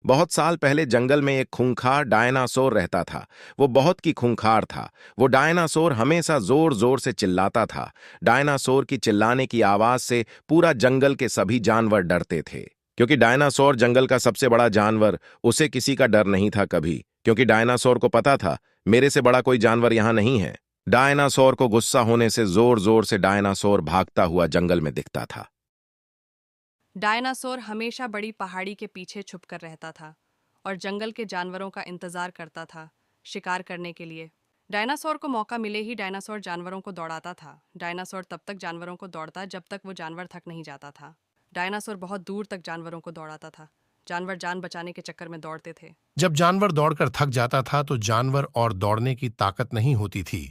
बहुत साल पहले जंगल में एक खूंखार डायनासोर रहता था। वो बहुत की खूंखार था। वो डायनासोर हमेशा जोर जोर से चिल्लाता था। डायनासोर की चिल्लाने की आवाज से पूरा जंगल के सभी जानवर डरते थे। क्योंकि डायनासोर जंगल का सबसे बड़ा जानवर, उसे किसी का डर नहीं था कभी, क्योंकि डायनासोर को पता था मेरे से बड़ा कोई जानवर यहां नहीं है। डायनासोर को गुस्सा होने से जोर जोर से डायनासोर भागता हुआ जंगल में दिखता था। डायनासोर हमेशा बड़ी पहाड़ी के पीछे छुपकर रहता था और जंगल के जानवरों का इंतजार करता था शिकार करने के लिए। डायनासोर को मौका मिले ही डायनासोर जानवरों को दौड़ाता था। डायनासोर तब तक जानवरों को दौड़ता जब तक वो जानवर थक नहीं जाता था। डायनासोर बहुत दूर तक जानवरों को दौड़ाता था। जानवर जान बचाने के चक्कर में दौड़ते थे। जब जानवर दौड़कर थक जाता था तो जानवर और दौड़ने की ताकत नहीं होती थी।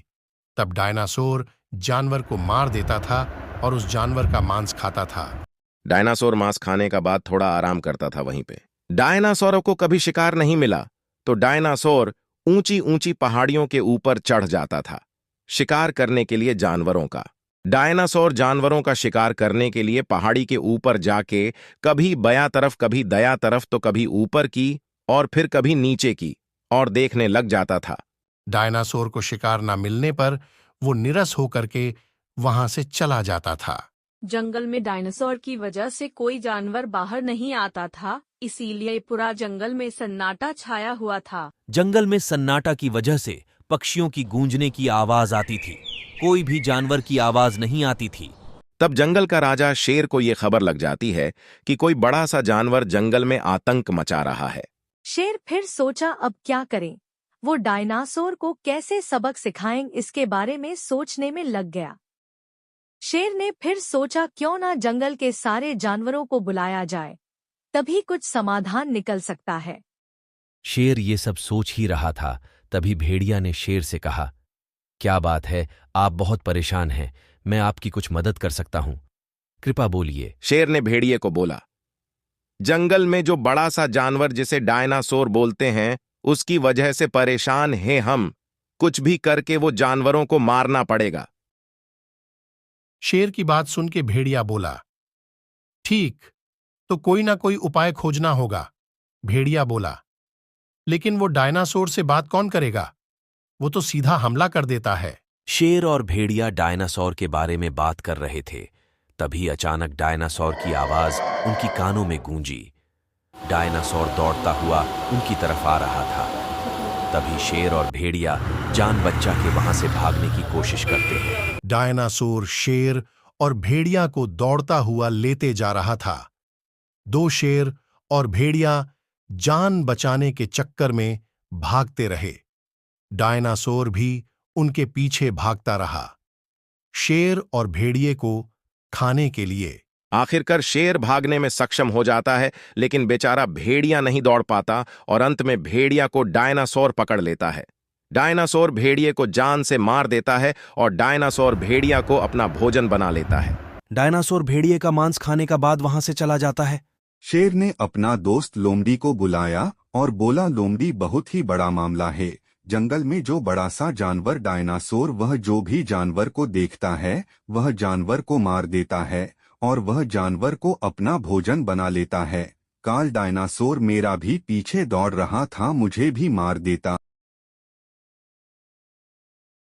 तब डायनासोर जानवर को मार देता था और उस जानवर का मांस खाता था। डायनासोर मांस खाने का बाद थोड़ा आराम करता था वहीं पे। डायनासोरों को कभी शिकार नहीं मिला, तो डायनासोर ऊंची ऊंची पहाड़ियों के ऊपर चढ़ जाता था शिकार करने के लिए जानवरों का। डायनासोर जानवरों का शिकार करने के लिए पहाड़ी के ऊपर जाके कभी बयां तरफ, कभी दया तरफ, तो कभी ऊपर की और फिर कभी नीचे की और देखने लग जाता था। डायनासोर को शिकार न मिलने पर वो निरस होकर के वहां से चला जाता था। जंगल में डायनासोर की वजह से कोई जानवर बाहर नहीं आता था, इसीलिए पूरा जंगल में सन्नाटा छाया हुआ था। जंगल में सन्नाटा की वजह से पक्षियों की गूंजने की आवाज आती थी, कोई भी जानवर की आवाज नहीं आती थी। तब जंगल का राजा शेर को यह खबर लग जाती है कि कोई बड़ा सा जानवर जंगल में आतंक मचा रहा है। शेर फिर सोचा अब क्या करें। वो डायनासोर को कैसे सबक सिखाएं, इसके बारे में सोचने में लग गया। शेर ने फिर सोचा क्यों ना जंगल के सारे जानवरों को बुलाया जाए, तभी कुछ समाधान निकल सकता है। शेर ये सब सोच ही रहा था, तभी भेड़िया ने शेर से कहा, क्या बात है, आप बहुत परेशान हैं, मैं आपकी कुछ मदद कर सकता हूं, कृपा बोलिए। शेर ने भेड़िए को बोला, जंगल में जो बड़ा सा जानवर जिसे डायनासोर बोलते हैं, उसकी वजह से परेशान हैं हम। कुछ भी करके वो जानवरों को मारना पड़ेगा। शेर की बात सुन के भेड़िया बोला, ठीक, तो कोई ना कोई उपाय खोजना होगा। भेड़िया बोला, लेकिन वो डायनासोर से बात कौन करेगा, वो तो सीधा हमला कर देता है। शेर और भेड़िया डायनासोर के बारे में बात कर रहे थे, तभी अचानक डायनासोर की आवाज उनकी कानों में गूंजी। डायनासोर दौड़ता हुआ उनकी तरफ आ रहा था। तभी शेर और भेड़िया जान बचा के वहां से भागने की कोशिश करते हैं। डायनासोर शेर और भेड़िया को दौड़ता हुआ लेते जा रहा था। दो शेर और भेड़िया जान बचाने के चक्कर में भागते रहे। डायनासोर भी उनके पीछे भागता रहा, शेर और भेड़िए को खाने के लिए। आखिरकार शेर भागने में सक्षम हो जाता है, लेकिन बेचारा भेड़िया नहीं दौड़ पाता और अंत में भेड़िया को डायनासोर पकड़ लेता है। डायनासोर भेड़िए को जान से मार देता है और डायनासोर भेड़िया को अपना भोजन बना लेता है। डायनासोर भेड़िए का मांस खाने का बाद वहां से चला जाता है। शेर ने अपना दोस्त लोमड़ी को बुलाया और बोला, लोमड़ी, बहुत ही बड़ा मामला है। जंगल में जो बड़ा सा जानवर डायनासोर, वह जो भी जानवर को देखता है वह जानवर को मार देता है और वह जानवर को अपना भोजन बना लेता है। काल डायनासोर मेरा भी पीछे दौड़ रहा था, मुझे भी मार देता।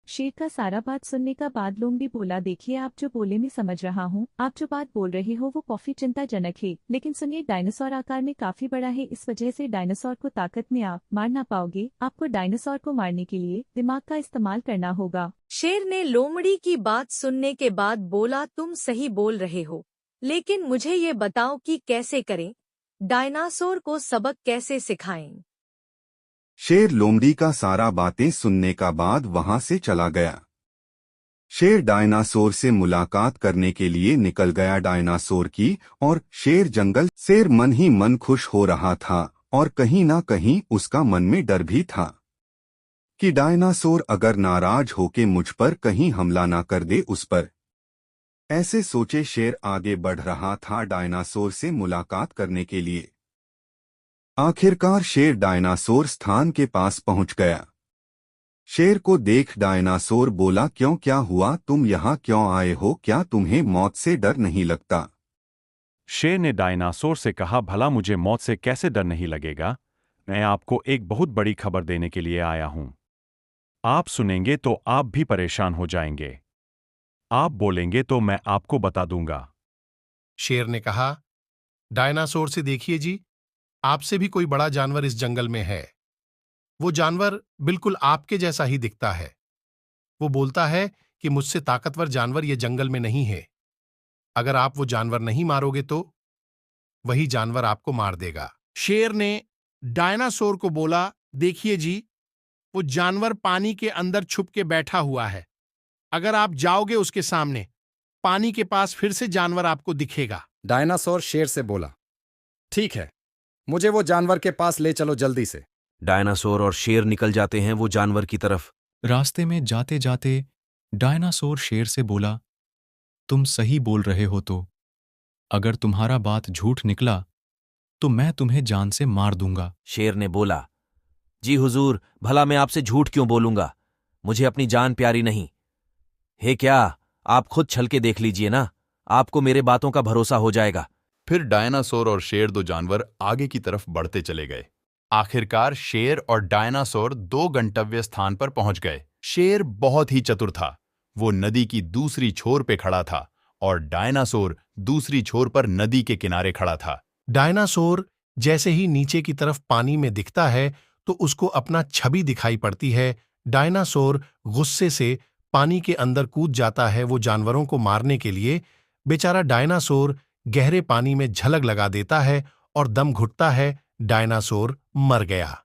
शेर का सारा बात सुनने का बाद लोमड़ी बोला, देखिए, आप जो बोले मैं समझ रहा हूँ, आप जो बात बोल रहे हो वो काफी चिंताजनक है, लेकिन सुनिए, डायनासोर आकार में काफी बड़ा है, इस वजह से डायनासोर को ताकत में आप मार ना पाओगे। आपको डायनासोर को मारने के लिए दिमाग का इस्तेमाल करना होगा। शेर ने लोमड़ी की बात सुनने के बाद बोला, तुम सही बोल रहे हो, लेकिन मुझे ये बताओ कि कैसे करें, डायनासोर को सबक कैसे सिखाएं। शेर लोमड़ी का सारा बातें सुनने का बाद वहां से चला गया। शेर डायनासोर से मुलाकात करने के लिए निकल गया डायनासोर की, और शेर जंगल शेर मन ही मन खुश हो रहा था और कहीं ना कहीं उसका मन में डर भी था कि डायनासोर अगर नाराज होके मुझ पर कहीं हमला ना कर दे उस पर। ऐसे सोचे शेर आगे बढ़ रहा था डायनासोर से मुलाकात करने के लिए। आखिरकार शेर डायनासोर स्थान के पास पहुंच गया। शेर को देख डायनासोर बोला, क्यों, क्या हुआ, तुम यहाँ क्यों आए हो, क्या तुम्हें मौत से डर नहीं लगता? शेर ने डायनासोर से कहा, भला मुझे मौत से कैसे डर नहीं लगेगा, मैं आपको एक बहुत बड़ी खबर देने के लिए आया हूं। आप सुनेंगे तो आप भी परेशान हो जाएंगे। आप बोलेंगे तो मैं आपको बता दूंगा। शेर ने कहा, डायनासोर से देखिए जी, आपसे भी कोई बड़ा जानवर इस जंगल में है। वो जानवर बिल्कुल आपके जैसा ही दिखता है। वो बोलता है कि मुझसे ताकतवर जानवर ये जंगल में नहीं है। अगर आप वो जानवर नहीं मारोगे तो वही जानवर आपको मार देगा। शेर ने डायनासोर को बोला, देखिए जी, वो जानवर पानी के अंदर छुप के बैठा हुआ है। अगर आप जाओगे उसके सामने, पानी के पास फिर से जानवर आपको दिखेगा। डायनासोर शेर से बोला, ठीक है, मुझे वो जानवर के पास ले चलो जल्दी से। डायनासोर और शेर निकल जाते हैं वो जानवर की तरफ। रास्ते में जाते जाते डायनासोर शेर से बोला, तुम सही बोल रहे हो तो अगर तुम्हारा बात झूठ निकला तो मैं तुम्हें जान से मार दूंगा। शेर ने बोला, जी हुजूर, भला मैं आपसे झूठ क्यों बोलूंगा? मुझे अपनी जान प्यारी नहीं है क्या? आप खुद छल के देख लीजिए ना, आपको मेरे बातों का भरोसा हो जाएगा। फिर डायनासोर और शेर दो जानवर आगे की तरफ बढ़ते चले गए। आखिरकार शेर और डायनासोर दो गंतव्य स्थान पर पहुंच गए। शेर बहुत ही चतुर था। वो नदी की दूसरी छोर पे खड़ा था और डायनासोर दूसरी छोर पर नदी के किनारे खड़ा था। डायनासोर जैसे ही नीचे की तरफ पानी में दिखता है तो उसको अपना छवि दिखाई पड़ती है। डायनासोर गुस्से से पानी के अंदर कूद जाता है वो जानवरों को मारने के लिए। बेचारा डायनासोर गहरे पानी में झलक लगा देता है और दम घुटता है। डायनासोर मर गया।